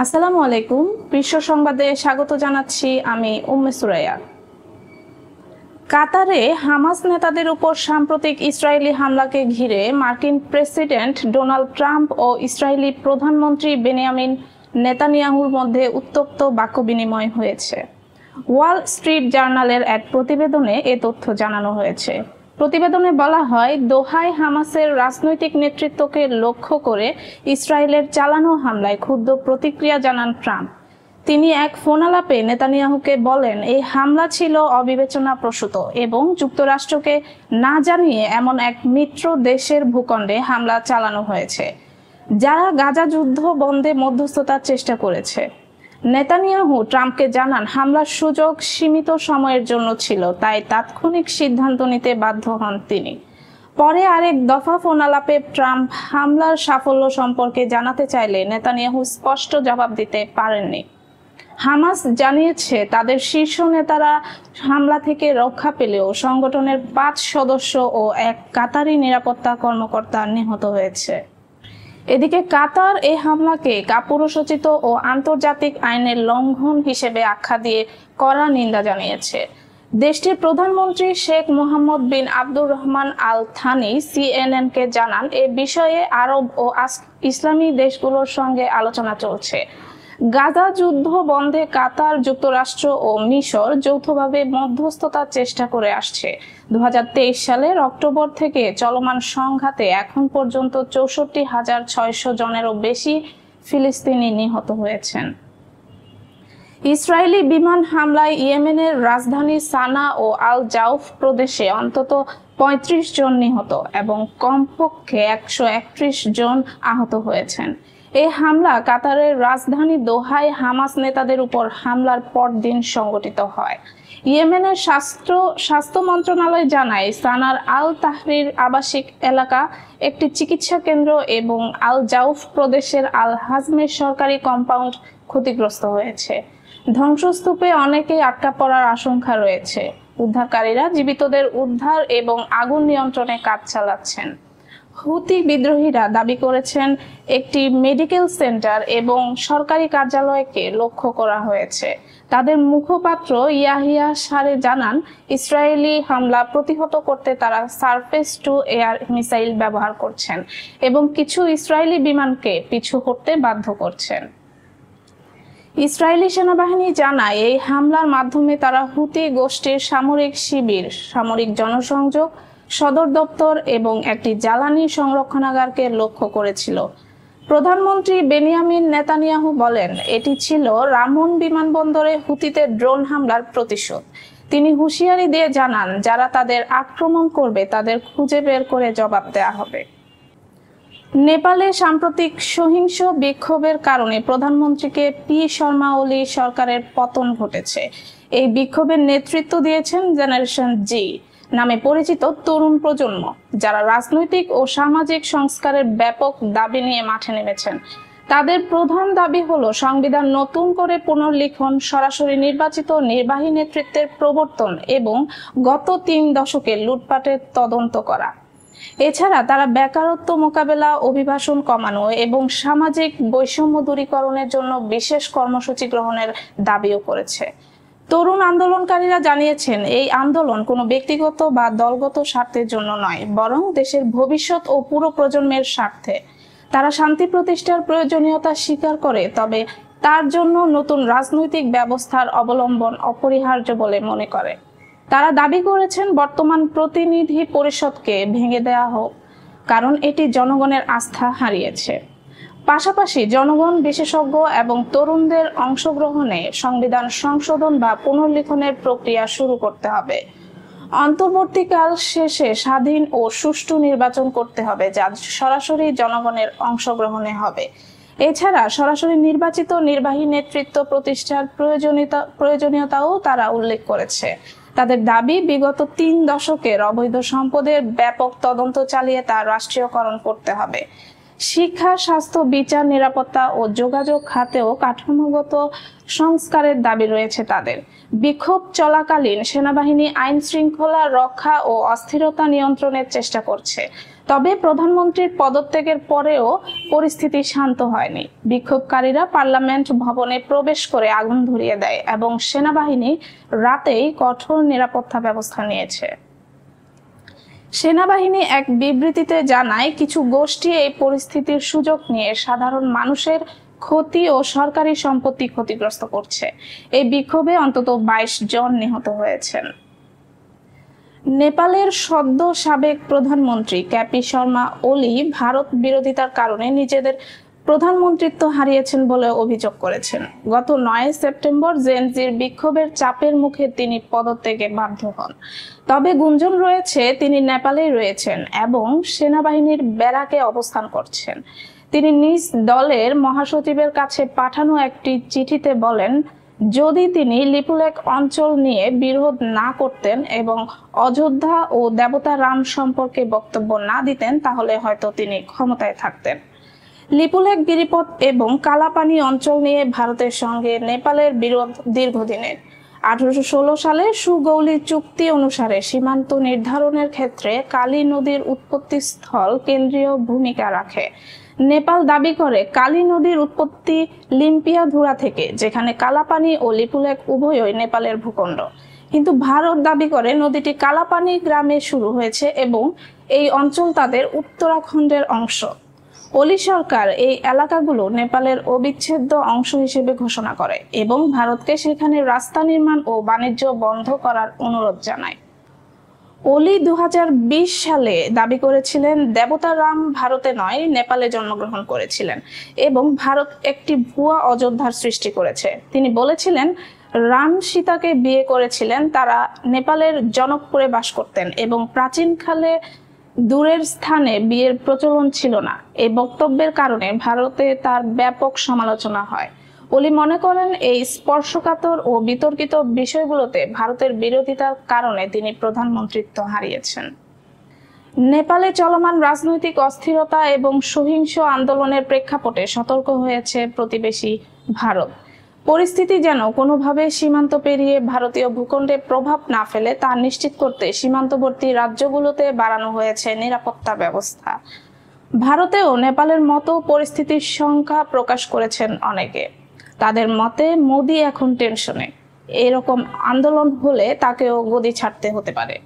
আসসালামু আলাইকুম। বিশ্ব সংবাদে স্বাগত জানাচ্ছি আমি উম্মে সুরাইয়া। কাতারে হামাস নেতাদের উপর সাম্প্রতিক ইসরায়েলি হামলাকে ঘিরে মার্কিন প্রেসিডেন্ট ডোনাল্ড ট্রাম্প ও ইসরায়েলি প্রধানমন্ত্রী বেনিয়ামিন নেতানিয়াহুর মধ্যে উত্তপ্ত বাক্য বিনিময় হয়েছে। ওয়াল স্ট্রিট জার্নালের এক প্রতিবেদনে এ তথ্য জানানো হয়েছে। প্রতিবেদনে বলা হয়, দোহায় হামাসের রাজনৈতিক নেতৃত্বকে লক্ষ্য করে ইসরায়েলের চালানো হামলায় ক্ষুব্ধ প্রতিক্রিয়া জানান ট্রাম্প। তিনি এক ফোনালাপে নেতানিয়াহুকে বলেন, এই হামলা ছিল অবিবেচনাপ্রসূত এবং যুক্তরাষ্ট্রকে না জানিয়ে এমন এক মিত্র দেশের ভূখণ্ডে হামলা চালানো হয়েছে, যারা গাজা যুদ্ধ বন্ধে মধ্যস্থতার চেষ্টা করেছে। নেতানিয়াহু ট্রাম্পকে জানান, হামলার সুযোগ সীমিত সময়ের জন্য ছিল, তাই তাৎক্ষণিক সিদ্ধান্ত নিতে বাধ্য হন তিনি। পরে আরেক দফা ফোনালাপে ট্রাম্প হামলার সাফল্য সম্পর্কে জানাতে চাইলে নেতানিয়াহু স্পষ্ট জবাব দিতে পারেননি। হামাস জানিয়েছে তাদের শীর্ষ নেতারা হামলা থেকে রক্ষা পেলেও সংগঠনের 5 সদস্য ও এক কাতারি নিরাপত্তা কর্মকর্তা নিহত হয়েছে। এদিকে কাতার এই হামলাকে কাপুরুষোচিত ও আন্তর্জাতিক আইনের লঙ্ঘন হিসেবে আখ্যা দিয়ে কড়া নিন্দা জানিয়েছে। দেশটির প্রধানমন্ত্রী শেখ মোহাম্মদ বিন আব্দুর রহমান আল থানি সিএনএনকে জানান, এ বিষয়ে আরব ও ইসলামী দেশগুলোর সঙ্গে আলোচনা চলছে। গাজা যুদ্ধ বন্ধে কাতার, যুক্তরাষ্ট্র ও মিশর যৌথভাবে মধ্যস্থতার চেষ্টা করে আসছে। 2023 সালের অক্টোবর থেকে চলমান সংঘাতে এখন পর্যন্ত 64,600 জনেরও বেশি ফিলিস্তিনি নিহত হয়েছেন। ইসরায়েলি বিমান হামলায় ইয়েমেনের রাজধানী সানা ও আল জাউফ প্রদেশে অন্তত 35 জন নিহত এবং কমপক্ষে 131 জন আহত হয়েছেন। এই হামলা কাতারের রাজধানী দোহায় হামাস নেতাদের উপর হামলার পরদিন সংঘটিত হয়। ইয়েমেনের স্বাস্থ্য মন্ত্রণালয় জানায়, সানার আল তাহরির আবাসিক এলাকা, একটি চিকিৎসা কেন্দ্র এবং আল জাউফ প্রদেশের আল হাজমের সরকারি কম্পাউন্ড ক্ষতিগ্রস্ত হয়েছে। ধ্বংসস্তূপে অনেকেই আটকা পড়ার আশঙ্কা রয়েছে। উদ্ধারকারীরা জীবিতদের উদ্ধার এবং আগুন নিয়ন্ত্রণে কাজ চালাচ্ছেন। হুতি বিদ্রোহীরা দাবি করেছেন একটি মেডিকেল সেন্টার এবং সরকারি কার্যালয়কে লক্ষ্য করা হয়েছে। তাদের মুখপাত্র ইয়াহিয়া সারে জানান, ইসরায়েলি হামলা প্রতিহত করতে তারা সারফেস টু এয়ার মিসাইল ব্যবহার করছেন এবং কিছু ইসরায়েলি বিমানকে পিছু হটতে বাধ্য করছেন। ইসরায়েলি সেনাবাহিনী জানায়, এই হামলার মাধ্যমে তারা হুতি গোষ্ঠীর সামরিক শিবির, সামরিক জনসংযোগ, সদর দপ্তর এবং একটি জ্বালানি সংরক্ষণাগারকে লক্ষ্য করেছিল। প্রধানমন্ত্রী বেনিয়ামিন নেতানিয়াহু বলেন, এটি ছিল রামন বিমানবন্দরে হুতিদের ড্রোন হামলার প্রতিশোধ। তিনি হুঁশিয়ারি দিয়ে জানান, যারা তাদের আক্রমণ করবে তাদের খুঁজে বের করে জবাব দেওয়া হবে। নেপালে সাম্প্রতিক সহিংস বিক্ষোভের কারণে প্রধানমন্ত্রীকে পি শর্মা ওলি সরকারের পতন ঘটেছে। এই বিক্ষোভের নেতৃত্ব দিয়েছেন জেনারেশন জি নামে পরিচিত তরুণ প্রজন্ম, যারা রাজনৈতিক ও সামাজিক সংস্কারের ব্যাপক দাবি নিয়ে মাঠে নেমেছেন। তাদের প্রধান দাবি হলো সংবিধান নতুন করে পুনর্লিখন, সরাসরি নির্বাচিত নির্বাহী নেতৃত্বের প্রবর্তন এবং গত 3 দশকের লুটপাটের তদন্ত করা। এছাড়া তারা বেকারত্ব মোকাবেলা, অভিবাসন কমানো এবং সামাজিক বৈষম্য দূরীকরণের জন্য বিশেষ কর্মসূচি গ্রহণের দাবিও করেছে। তরুণ আন্দোলনকারীরা জানিয়েছেন, এই আন্দোলন কোনো ব্যক্তিগত বা দলগত স্বার্থের জন্য নয়, বরং দেশের ভবিষ্যৎ ও পুরো প্রজন্মের স্বার্থে। তারা শান্তি প্রতিষ্ঠার প্রয়োজনীয়তা স্বীকার করে, তবে তার জন্য নতুন রাজনৈতিক ব্যবস্থার অবলম্বন অপরিহার্য বলে মনে করে। তারা দাবি করেছেন, বর্তমান প্রতিনিধি পরিষদকে ভেঙে দেওয়া হোক, কারণ এটি জনগণের আস্থা হারিয়েছে। পাশাপাশি জনগণ, বিশেষজ্ঞ এবং তরুণদের অংশগ্রহণে সংবিধান সংশোধন বা পুনর্লিখনের প্রক্রিয়া শুরু করতে হবে। অন্তর্বর্তীকাল শেষে স্বাধীন ও সুষ্ঠু নির্বাচন করতে হবে, যা সরাসরি জনগণের অংশগ্রহণে হবে। এছাড়া সরাসরি নির্বাচিত নির্বাহী নেতৃত্ব প্রতিষ্ঠার প্রয়োজনীয়তাও তারা উল্লেখ করেছে। তাদের দাবি, বিগত 3 দশকের অবৈধ সম্পদের ব্যাপক তদন্ত চালিয়ে তা রাষ্ট্রীয়করণ করতে হবে। শিক্ষা, স্বাস্থ্য, বিচার, নিরাপত্তা ও যোগাযোগ খাতেও কাঠামোগত সংস্কারের দাবি রয়েছে তাদের। বিক্ষোভ চলাকালীন সেনাবাহিনী আইন শৃঙ্খলা রক্ষা ও অস্থিরতা নিয়ন্ত্রণের চেষ্টা করছে, তবে প্রধানমন্ত্রীর পদত্যাগের পরেও পরিস্থিতি শান্ত হয়নি। বিক্ষোভকারীরা পার্লামেন্ট ভবনে প্রবেশ করে আগুন ধরিয়ে দেয় এবং সেনাবাহিনী রাতেই কঠোর নিরাপত্তা ব্যবস্থা নিয়েছে। সেনাবাহিনী এক বিবৃতিতে জানায়, কিছু গোষ্ঠী এই পরিস্থিতির সুযোগ নিয়ে সাধারণ মানুষের ক্ষতি ও সরকারি সম্পত্তি ক্ষতিগ্রস্ত করছে। এই বিক্ষোভে অন্তত 22 জন নিহত হয়েছেন। নেপালের সদ্য সাবেক প্রধানমন্ত্রী কেপি শর্মা ওলি ভারত বিরোধিতার কারণে নিজেদের প্রধানমন্ত্রিত্ব হারিয়েছেন বলে অভিযোগ করেছেন। গত 9 সেপ্টেম্বর জেনজির বিক্ষোভের চাপের মুখে তিনি পদত্যাগে বাধ্য হন। তবে গুঞ্জন রয়েছে তিনি নেপালেই রয়েছেন এবং সেনাবাহিনীর ব্যারাকে অবস্থান করছেন। তিনি নিজ দলের মহাসচিবের কাছে পাঠানো একটি চিঠিতে বলেন, যদি তিনি লিপুলেখ অঞ্চল নিয়ে বিরোধ না করতেন এবং অযোধ্যা ও দেবতা রাম সম্পর্কে বক্তব্য না দিতেন তাহলে হয়তো তিনি ক্ষমতায় থাকতেন। লিপুলেখ গিরিপথ এবং কালাপানি অঞ্চল নিয়ে ভারতের সঙ্গে নেপালের বিরোধ দীর্ঘদিনের। 1816 সালে সুগৌলি চুক্তি অনুসারে সীমান্ত নির্ধারণের ক্ষেত্রে কালী নদীর উৎপত্তি স্থল কেন্দ্রীয় ভূমিকা রাখে। নেপাল দাবি করে কালী নদীর উৎপত্তি লিম্পিয়াধুরা থেকে, যেখানে কালাপানি ও লিপুলেখ উভয়ই নেপালের ভূখণ্ড। কিন্তু ভারত দাবি করে নদীটি কালাপানি গ্রামে শুরু হয়েছে এবং এই অঞ্চল তাদের উত্তরাখণ্ডের অংশ। ওলি সরকার এই এলাকাগুলো নেপালের অবিচ্ছেদ্য অংশ হিসেবে ঘোষণা করে এবং ভারতকে সেখানে রাস্তা নির্মাণ ও বাণিজ্য বন্ধ করার অনুরোধ জানায়। ওলি 2020 সালে দাবি করেছিলেন দেবতা রাম ভারতে নয়, নেপালে জন্মগ্রহণ করেছিলেন এবং ভারত একটি ভুয়া অযোধ্যার সৃষ্টি করেছে। তিনি বলেছিলেন, রাম সীতাকে বিয়ে করেছিলেন, তারা নেপালের জনকপুরে বাস করতেন এবং প্রাচীনকালে দূরের স্থানে বিয়ের প্রচলন ছিল না। এই বক্তব্যের কারণে ভারতে তার ব্যাপক সমালোচনা হয়। ওলি মনে করেন, এই স্পর্শকাতর ও বিতর্কিত বিষয়গুলোতে ভারতের বিরোধিতার কারণে তিনি প্রধানমন্ত্রিত্ব হারিয়েছেন। নেপালে চলমান রাজনৈতিক অস্থিরতা এবং সহিংস আন্দোলনের প্রেক্ষাপটে সতর্ক হয়েছে প্রতিবেশী ভারত। পরিস্থিতি যেন কোনোভাবে সীমান্ত পেরিয়ে ভারতীয় ভূখণ্ডে প্রভাব না ফেলে তা নিশ্চিত করতে সীমান্তবর্তী রাজ্যগুলোতে বাড়ানো হয়েছে নিরাপত্তা ব্যবস্থা। ভারতেও নেপালের মতো পরিস্থিতির শঙ্কা প্রকাশ করেছেন অনেকে। তাদের মতে মোদি এখন টেনশনে, এরকম আন্দোলন হলে তাকেও গদি ছাড়তে হতে পারে।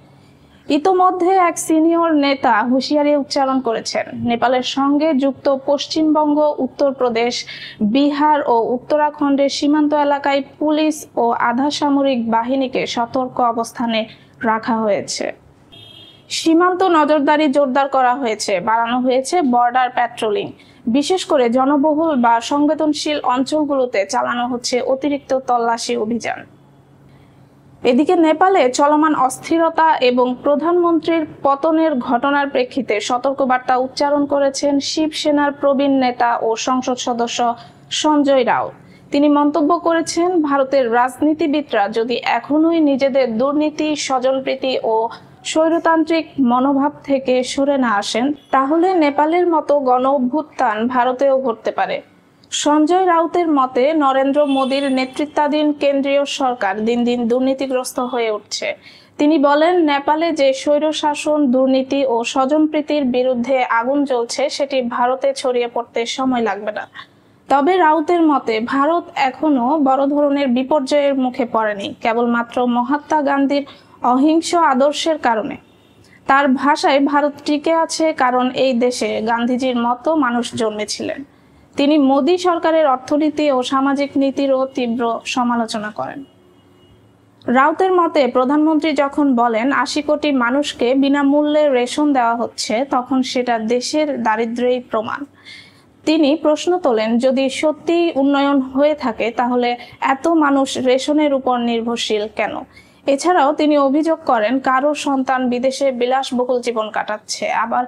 ইতোমধ্যে এক সিনিয়র নেতা হুঁশিয়ারি উচ্চারণ করেছেন, নেপালের সঙ্গে যুক্ত পশ্চিমবঙ্গ, উত্তরপ্রদেশ, বিহার ও উত্তরাখণ্ডের সীমান্ত এলাকায় পুলিশ ও আধা সামরিক বাহিনীকে সতর্ক অবস্থানে রাখা হয়েছে। সীমান্ত নজরদারি জোরদার করা হয়েছে, বাড়ানো হয়েছে বর্ডার প্যাট্রোলিং। বিশেষ করে জনবহুল বা সংবেদনশীল অঞ্চলগুলোতে চালানো হচ্ছে অতিরিক্ত তল্লাশি অভিযান। এদিকে নেপালে চলমান অস্থিরতা এবং প্রধানমন্ত্রীর পতনের ঘটনার প্রেক্ষিতে সতর্কবার্তা উচ্চারণ করেছেন শিবসেনার প্রবীণ নেতা ও সংসদ সদস্য সঞ্জয় রাউত। তিনি মন্তব্য করেছেন, ভারতের রাজনীতিবিদরা যদি এখনোই নিজেদের দুর্নীতি, স্বজনপ্রীতি ও স্বৈরতান্ত্রিক মনোভাব থেকে সরে না আসেন তাহলে নেপালের মতো গণ অভ্যুত্থান ভারতেও ঘটতে পারে। সঞ্জয় রাউতের মতে, নরেন্দ্র মোদীর নেতৃত্বাধীন কেন্দ্রীয় সরকার দিন দিন দুর্নীতিগ্রস্ত হয়ে উঠছে। তিনি বলেন, নেপালে যে স্বৈরশাসন, দুর্নীতি ও স্বজনপ্রীতির বিরুদ্ধে আগুন জ্বলছে সেটি ভারতে ছড়িয়ে পড়তে সময় লাগবে না। তবে রাউতের মতে, ভারত এখনো বড় ধরনের বিপর্যয়ের মুখে পড়েনি, কেবলমাত্র মহাত্মা গান্ধীর অহিংস আদর্শের কারণে। তার ভাষায়, ভারত টিকে আছে কারণ এই দেশে গান্ধীজির মতো মানুষ জন্মেছিলেন। তিনি মোদী সরকারের অর্থনীতি ও সামাজিক নীতিরও তীব্র সমালোচনা করেন। রাউতের মতে, প্রধানমন্ত্রী যখন বলেন 80 কোটি মানুষকে বিনামূল্যে রেশন দেওয়া হচ্ছে, তখন সেটা দেশের দারিদ্র্যের প্রমাণ। তিনি প্রশ্ন তোলেন, যদি সত্যি উন্নয়ন হয়ে থাকে তাহলে এত মানুষ রেশনের উপর নির্ভরশীল কেন? এছাড়াও তিনি অভিযোগ করেন, কারো সন্তান বিদেশে বিলাসবহুল জীবন কাটাচ্ছে, আবার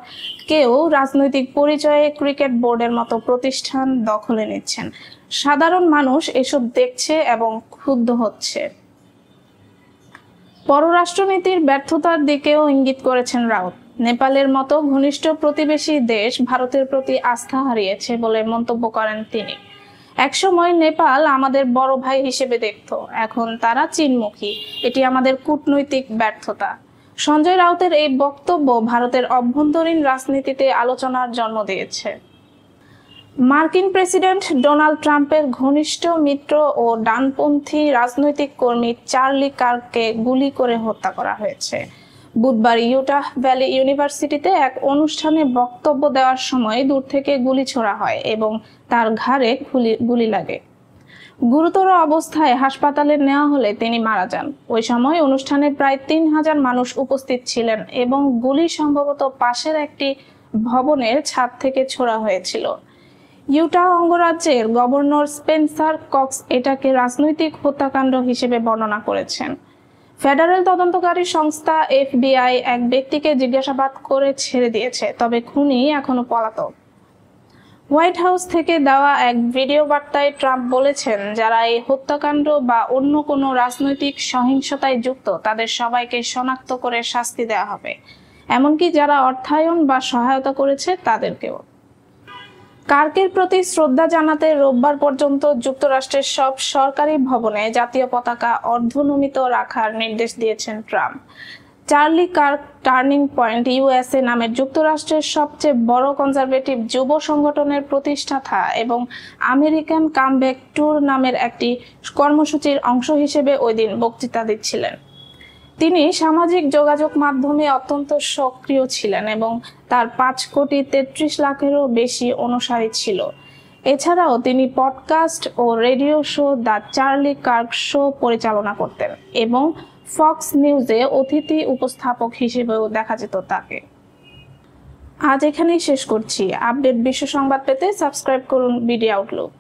কেউ রাজনৈতিক পরিচয়ে ক্রিকেট বোর্ডের মতো প্রতিষ্ঠান দখলে নিচ্ছেন। সাধারণ মানুষ এসব দেখছে এবং ক্ষুব্ধ হচ্ছে। পররাষ্ট্রনীতির ব্যর্থতার দিকেও ইঙ্গিত করেছেন রাউত। নেপালের মতো ঘনিষ্ঠ প্রতিবেশী দেশ ভারতের প্রতি আস্থা হারিয়েছে বলে মন্তব্য করেন তিনি। একসময় নেপাল আমাদের বড় ভাই হিসেবে দেখত, এখন তারা চীনমুখী। এটি আমাদের কূটনৈতিক ব্যর্থতা। সঞ্জয় রাউতের এই বক্তব্য ভারতের অভ্যন্তরীণ রাজনীতিতে আলোচনার জন্ম দিয়েছে। মার্কিন প্রেসিডেন্ট ডোনাল্ড ট্রাম্পের ঘনিষ্ঠ মিত্র ও ডানপন্থী রাজনৈতিক কর্মী চার্লি কার্ককে গুলি করে হত্যা করা হয়েছে। বুধবার ইউটাহ ভ্যালি ইউনিভার্সিটিতে এক অনুষ্ঠানে বক্তব্য দেওয়ার সময় দূর থেকে গুলি ছোড়া হয় এবং তার ঘাড়ে গুলি লাগে। গুরুতর অবস্থায় হাসপাতালে নেওয়া হলে তিনি মারা যান। ওই সময় অনুষ্ঠানে প্রায় 3000 মানুষ উপস্থিত ছিলেন এবং গুলি সম্ভবত পাশের একটি ভবনের ছাদ থেকে ছোড়া হয়েছিল। ইউটাহ অঙ্গরাজ্যের গভর্নর স্পেন্সার কক্স এটাকে রাজনৈতিক হত্যাকাণ্ড হিসেবে বর্ণনা করেছেন। ফেডারেল তদন্তকারী সংস্থা FBI এক ব্যক্তিকে জিজ্ঞাসাবাদ করে ছেড়ে দিয়েছে, তবে খুনি এখনো পলাতক। হোয়াইট হাউস থেকে দেওয়া এক ভিডিও বার্তায় ট্রাম্প বলেছেন, যারা এই হত্যাকাণ্ড বা অন্য কোনো রাজনৈতিক সহিংসতায় যুক্ত তাদের সবাইকে শনাক্ত করে শাস্তি দেওয়া হবে, এমনকি যারা অর্থায়ন বা সহায়তা করেছে তাদেরকেও। কার্কের প্রতি শ্রদ্ধা জানাতে রোববার পর্যন্ত যুক্তরাষ্ট্রের সব সরকারি ভবনে জাতীয় পতাকা অর্ধনমিত রাখার নির্দেশ দিয়েছেন Trump. Charlie Kirk turning point USA নামের যুক্তরাষ্ট্রের সবচেয়ে বড় কনজারভেটিভ যুব সংগঠনের প্রতিষ্ঠাতা এবং আমেরিকান কামব্যাক ট্যুর নামের একটি কর্মসূচির অংশ হিসেবে ওই দিন বক্তৃতা দিচ্ছিলেন। তিনি সামাজিক যোগাযোগ মাধ্যমে অত্যন্ত সক্রিয় ছিলেন এবং তার 5,33,00,000-এরও বেশি অনুসারী ছিল। এছাড়াও তিনি পডকাস্ট ও radio show the Charlie Kirk show পরিচালনা করতেন এবং ফক্স নিউজে অতিথি উপস্থাপক হিসেবেও দেখা যেত তাকে। আজ এখানেই শেষ করছি। আপডেট বিশ্ব সংবাদ পেতে সাবস্ক্রাইব করুন বিডি আউটলুক।